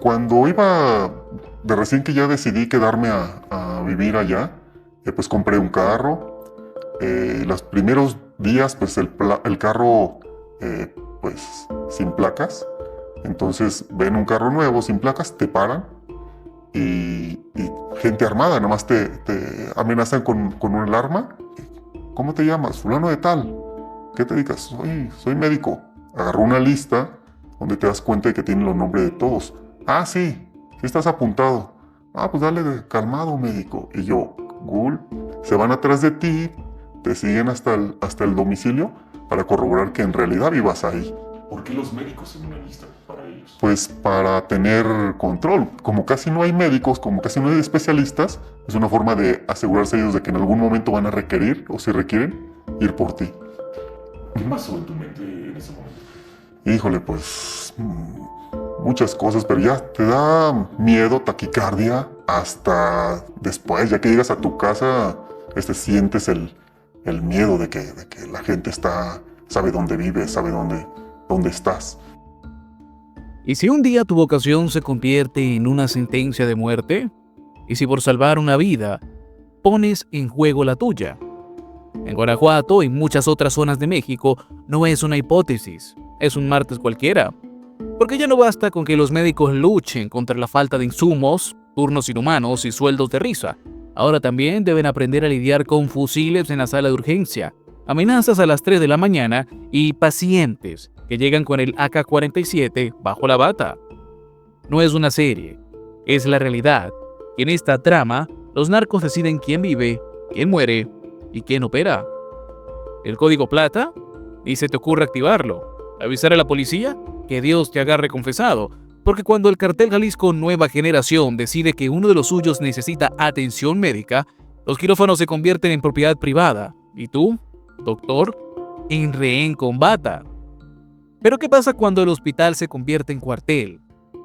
Cuando iba, de recién que ya decidí quedarme a vivir allá, pues compré un carro. Los primeros días, pues el carro, pues sin placas. Entonces ven un carro nuevo sin placas, te paran y gente armada, nomás te amenazan con un alarma. ¿Cómo te llamas? Fulano de tal. ¿Qué te dedicas? Soy médico. Agarró una lista donde te das cuenta de que tienen los nombres de todos. Ah, sí, sí estás apuntado. Ah, pues dale calmado, médico. Y yo, Gul, se van atrás de ti, te siguen hasta el domicilio para corroborar que en realidad vivas ahí. ¿Por qué los médicos en una lista para ellos? Pues para tener control. Como casi no hay médicos, como casi no hay especialistas, es una forma de asegurarse ellos de que en algún momento van a requerir, o si requieren, ir por ti. ¿Qué pasó en tu mente en ese momento? Híjole, pues muchas cosas, pero ya te da miedo, taquicardia, hasta después, ya que llegas a tu casa, sientes el miedo de que la gente sabe dónde vives, sabe dónde estás. ¿Y si un día tu vocación se convierte en una sentencia de muerte? ¿Y si por salvar una vida pones en juego la tuya? En Guanajuato y muchas otras zonas de México no es una hipótesis, es un martes cualquiera. Porque ya no basta con que los médicos luchen contra la falta de insumos, turnos inhumanos y sueldos de risa. Ahora también deben aprender a lidiar con fusiles en la sala de urgencia, amenazas a las 3 de la mañana y pacientes que llegan con el AK-47 bajo la bata. No es una serie, es la realidad. Y en esta trama, los narcos deciden quién vive, quién muere y quién opera. ¿El código plata? Ni se te ocurre activarlo. ¿Avisar a la policía? Que Dios te agarre confesado. Porque cuando el cartel Jalisco Nueva Generación decide que uno de los suyos necesita atención médica, los quirófanos se convierten en propiedad privada. ¿Y tú, doctor, en rehén con bata? Pero ¿qué pasa cuando el hospital se convierte en cuartel?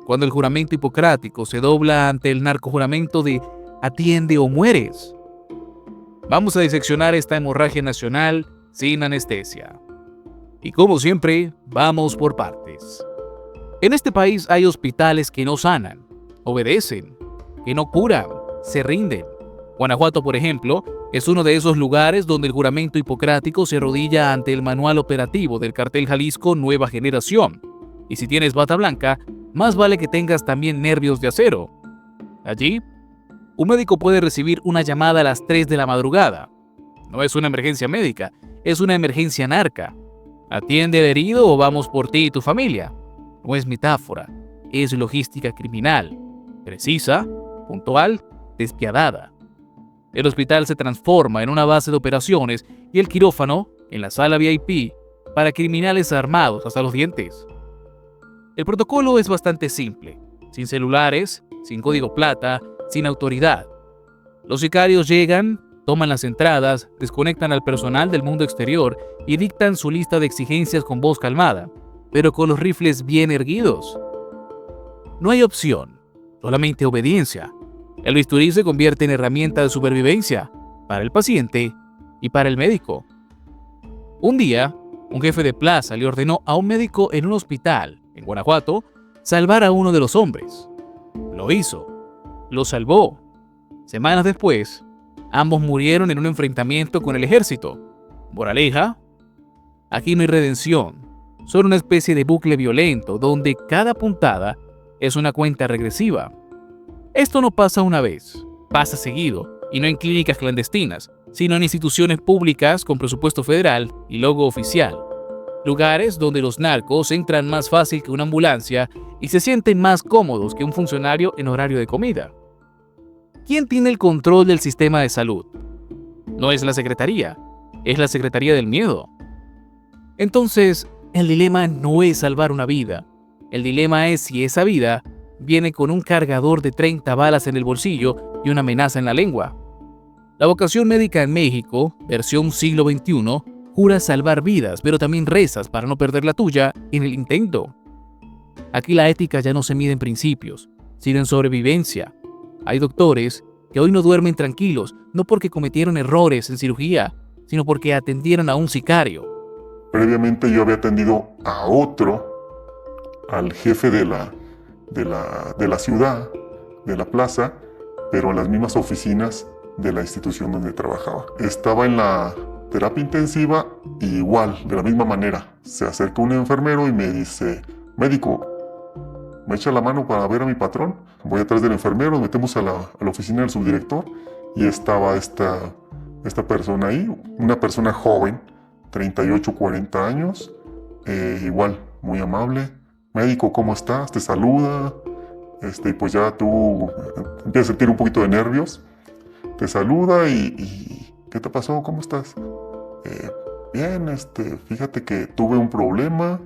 Cuando el juramento hipocrático se dobla ante el narcojuramento de atiende o mueres. Vamos a diseccionar esta hemorragia nacional sin anestesia. Y como siempre, vamos por partes. En este país hay hospitales que no sanan, obedecen, que no curan, se rinden. Guanajuato, por ejemplo, es uno de esos lugares donde el juramento hipocrático se arrodilla ante el manual operativo del cartel Jalisco Nueva Generación. Y si tienes bata blanca, más vale que tengas también nervios de acero. Allí, un médico puede recibir una llamada a las 3 de la madrugada. No es una emergencia médica, es una emergencia narca. Atiende al herido o vamos por ti y tu familia. No es metáfora, es logística criminal. Precisa, puntual, despiadada. El hospital se transforma en una base de operaciones y el quirófano en la sala VIP para criminales armados hasta los dientes. El protocolo es bastante simple, sin celulares, sin código plata, sin autoridad. Los sicarios llegan, toman las entradas, desconectan al personal del mundo exterior y dictan su lista de exigencias con voz calmada, pero con los rifles bien erguidos. No hay opción, solamente obediencia. El bisturí se convierte en herramienta de supervivencia para el paciente y para el médico. Un día, un jefe de plaza le ordenó a un médico en un hospital, en Guanajuato, salvar a uno de los hombres. Lo hizo. Lo salvó. Semanas después, ambos murieron en un enfrentamiento con el ejército. Moraleja: aquí no hay redención, solo una especie de bucle violento donde cada puntada es una cuenta regresiva. Esto no pasa una vez, pasa seguido, y no en clínicas clandestinas, sino en instituciones públicas con presupuesto federal y logo oficial. Lugares donde los narcos entran más fácil que una ambulancia y se sienten más cómodos que un funcionario en horario de comida. ¿Quién tiene el control del sistema de salud? No es la Secretaría, es la Secretaría del Miedo. Entonces, el dilema no es salvar una vida. El dilema es si esa vida viene con un cargador de 30 balas en el bolsillo y una amenaza en la lengua. La vocación médica en México, versión siglo XXI, jura salvar vidas, pero también rezas para no perder la tuya en el intento. Aquí la ética ya no se mide en principios, sino en sobrevivencia. Hay doctores que hoy no duermen tranquilos, no porque cometieron errores en cirugía, sino porque atendieron a un sicario. Previamente yo había atendido a otro, al jefe de la ciudad, de la plaza, pero en las mismas oficinas de la institución donde trabajaba. Estaba en la terapia intensiva y igual, de la misma manera. Se acerca un enfermero y me dice, médico, ¿me echa la mano para ver a mi patrón? Voy atrás del enfermero, nos metemos a la oficina del subdirector y estaba esta persona ahí, una persona joven, 38, 40 años, igual, muy amable. Médico, ¿cómo estás? Te saluda. Y pues ya tú empiezas a sentir un poquito de nervios. Te saluda y ¿qué te pasó? ¿Cómo estás? Bien, fíjate que tuve un problema.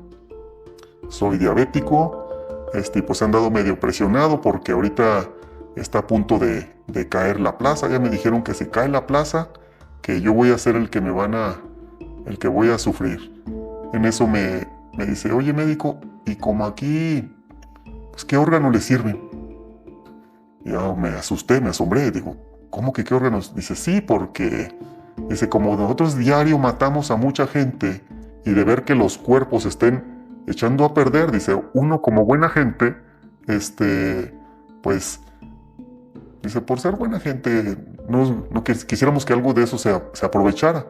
Soy diabético. Y pues he andado medio presionado porque ahorita está a punto de caer la plaza. Ya me dijeron que si cae la plaza, que yo voy a ser el que voy a sufrir. En eso me dice, oye médico, y como aquí, pues ¿qué órgano le sirven? Y yo me asusté, me asombré, digo, ¿cómo que qué órganos? Dice, sí, porque, dice, como nosotros diario matamos a mucha gente y de ver que los cuerpos estén echando a perder, dice, uno como buena gente, pues, dice, por ser buena gente, no quisiéramos que algo de eso se aprovechara.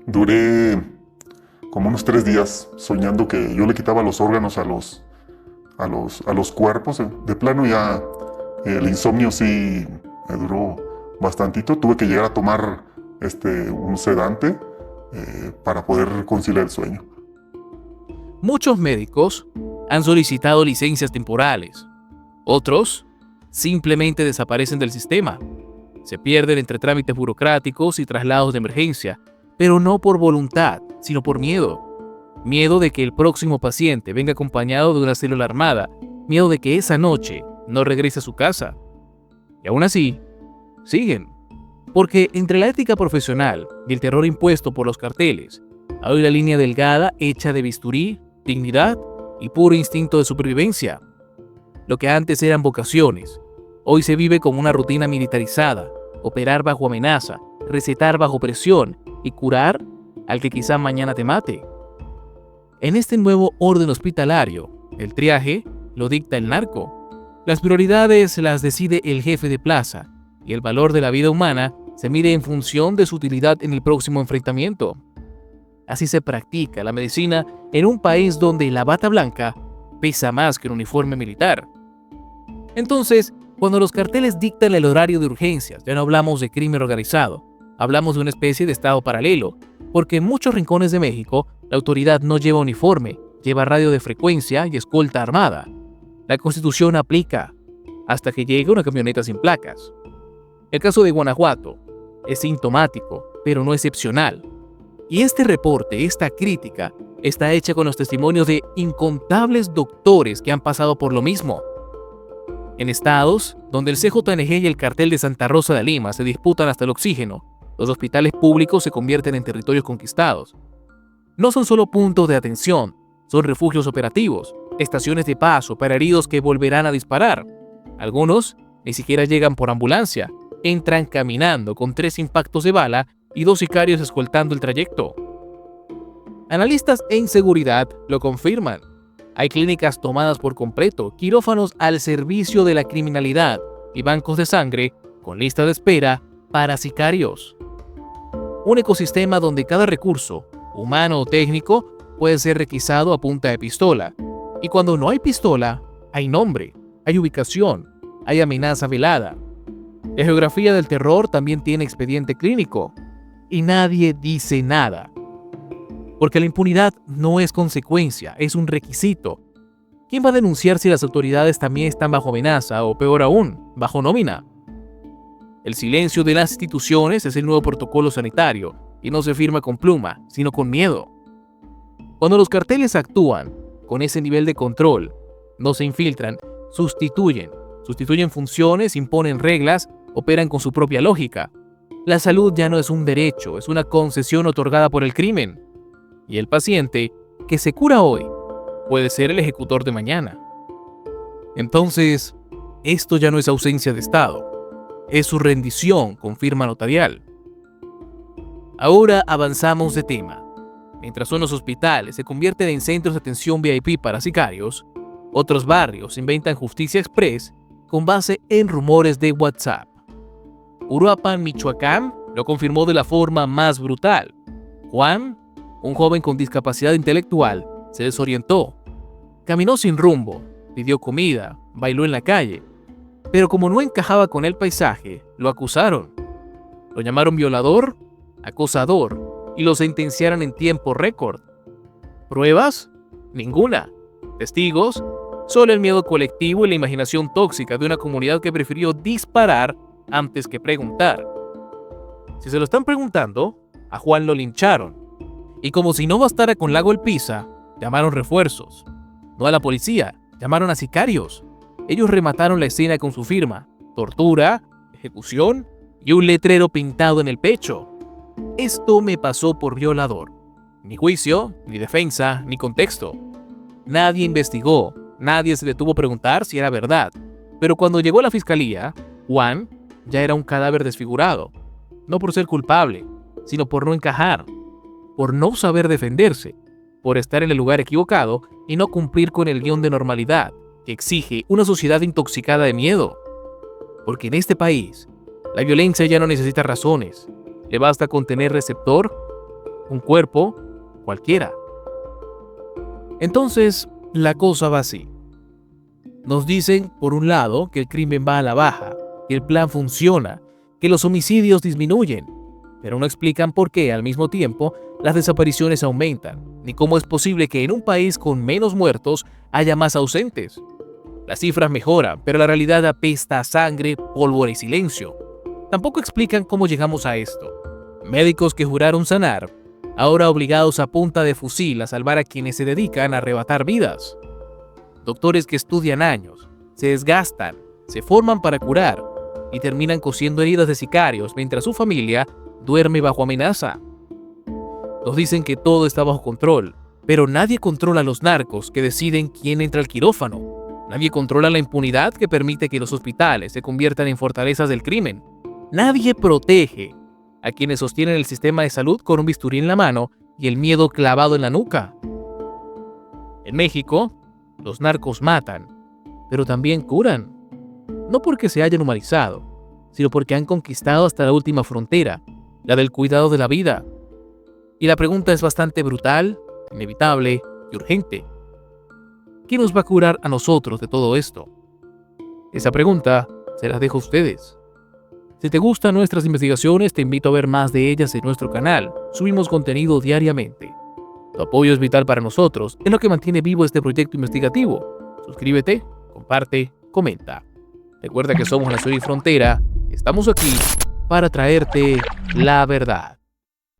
Duré como unos 3 días soñando que yo le quitaba los órganos a los cuerpos. De plano ya el insomnio sí me duró bastantito. Tuve que llegar a tomar un sedante para poder conciliar el sueño. Muchos médicos han solicitado licencias temporales. Otros simplemente desaparecen del sistema. Se pierden entre trámites burocráticos y traslados de emergencia, pero no por voluntad, sino por miedo. Miedo de que el próximo paciente venga acompañado de una célula armada. Miedo de que esa noche no regrese a su casa. Y aún así, siguen. Porque entre la ética profesional y el terror impuesto por los carteles, hay una línea delgada hecha de bisturí, dignidad y puro instinto de supervivencia. Lo que antes eran vocaciones, hoy se vive como una rutina militarizada. Operar bajo amenaza, recetar bajo presión y curar al que quizá mañana te mate. En este nuevo orden hospitalario, el triaje lo dicta el narco. Las prioridades las decide el jefe de plaza y el valor de la vida humana se mide en función de su utilidad en el próximo enfrentamiento. Así se practica la medicina en un país donde la bata blanca pesa más que un uniforme militar. Entonces, cuando los carteles dictan el horario de urgencias, ya no hablamos de crimen organizado, hablamos de una especie de estado paralelo, porque en muchos rincones de México la autoridad no lleva uniforme, lleva radio de frecuencia y escolta armada. La Constitución aplica hasta que llegue una camioneta sin placas. El caso de Guanajuato es sintomático, pero no excepcional. Y este reporte, esta crítica, está hecha con los testimonios de incontables doctores que han pasado por lo mismo. En estados donde el CJNG y el cartel de Santa Rosa de Lima se disputan hasta el oxígeno, los hospitales públicos se convierten en territorios conquistados. No son solo puntos de atención, son refugios operativos, estaciones de paso para heridos que volverán a disparar. Algunos ni siquiera llegan por ambulancia, entran caminando con 3 impactos de bala y 2 sicarios escoltando el trayecto. Analistas en seguridad lo confirman. Hay clínicas tomadas por completo, quirófanos al servicio de la criminalidad y bancos de sangre con lista de espera para sicarios. Un ecosistema donde cada recurso, humano o técnico, puede ser requisado a punta de pistola. Y cuando no hay pistola, hay nombre, hay ubicación, hay amenaza velada. La geografía del terror también tiene expediente clínico. Y nadie dice nada. Porque la impunidad no es consecuencia, es un requisito. ¿Quién va a denunciar si las autoridades también están bajo amenaza o, peor aún, bajo nómina? El silencio de las instituciones es el nuevo protocolo sanitario y no se firma con pluma, sino con miedo. Cuando los carteles actúan con ese nivel de control, no se infiltran, sustituyen funciones, imponen reglas, operan con su propia lógica. La salud ya no es un derecho, es una concesión otorgada por el crimen. Y el paciente que se cura hoy puede ser el ejecutor de mañana. Entonces, esto ya no es ausencia de Estado, es su rendición con firma notarial. Ahora avanzamos de tema. Mientras unos hospitales se convierten en centros de atención VIP para sicarios, otros barrios inventan justicia express con base en rumores de WhatsApp. Uruapan, Michoacán, lo confirmó de la forma más brutal. Juan, un joven con discapacidad intelectual, se desorientó. Caminó sin rumbo, pidió comida, bailó en la calle, pero como no encajaba con el paisaje, lo acusaron. Lo llamaron violador, acosador y lo sentenciaron en tiempo récord. ¿Pruebas? Ninguna. ¿Testigos? Solo el miedo colectivo y la imaginación tóxica de una comunidad que prefirió disparar antes que preguntar. Si se lo están preguntando, a Juan lo lincharon. Y como si no bastara con la golpiza, llamaron refuerzos. No a la policía, llamaron a sicarios. Ellos remataron la escena con su firma, tortura, ejecución y un letrero pintado en el pecho. Esto me pasó por violador. Ni juicio, ni defensa, ni contexto. Nadie investigó, nadie se detuvo a preguntar si era verdad. Pero cuando llegó a la fiscalía, Juan ya era un cadáver desfigurado. No por ser culpable, sino por no encajar, por no saber defenderse, por estar en el lugar equivocado y no cumplir con el guión de normalidad que exige una sociedad intoxicada de miedo. Porque en este país, la violencia ya no necesita razones. Le basta con tener receptor, un cuerpo, cualquiera. Entonces, la cosa va así. Nos dicen, por un lado, que el crimen va a la baja, que el plan funciona, que los homicidios disminuyen, pero no explican por qué, al mismo tiempo, las desapariciones aumentan, ni cómo es posible que en un país con menos muertos haya más ausentes. Las cifras mejoran, pero la realidad apesta a sangre, pólvora y silencio. Tampoco explican cómo llegamos a esto. Médicos que juraron sanar, ahora obligados a punta de fusil a salvar a quienes se dedican a arrebatar vidas. Doctores que estudian años, se desgastan, se forman para curar y terminan cosiendo heridas de sicarios mientras su familia duerme bajo amenaza. Nos dicen que todo está bajo control, pero nadie controla a los narcos que deciden quién entra al quirófano. Nadie controla la impunidad que permite que los hospitales se conviertan en fortalezas del crimen. Nadie protege a quienes sostienen el sistema de salud con un bisturí en la mano y el miedo clavado en la nuca. En México, los narcos matan, pero también curan. No porque se hayan humanizado, sino porque han conquistado hasta la última frontera, la del cuidado de la vida. Y la pregunta es bastante brutal, inevitable y urgente. ¿Qué nos va a curar a nosotros de todo esto? Esa pregunta se la dejo a ustedes. Si te gustan nuestras investigaciones, te invito a ver más de ellas en nuestro canal. Subimos contenido diariamente. Tu apoyo es vital para nosotros, es lo que mantiene vivo este proyecto investigativo. Suscríbete, comparte, comenta. Recuerda que somos Nación y Frontera. Estamos aquí para traerte la verdad.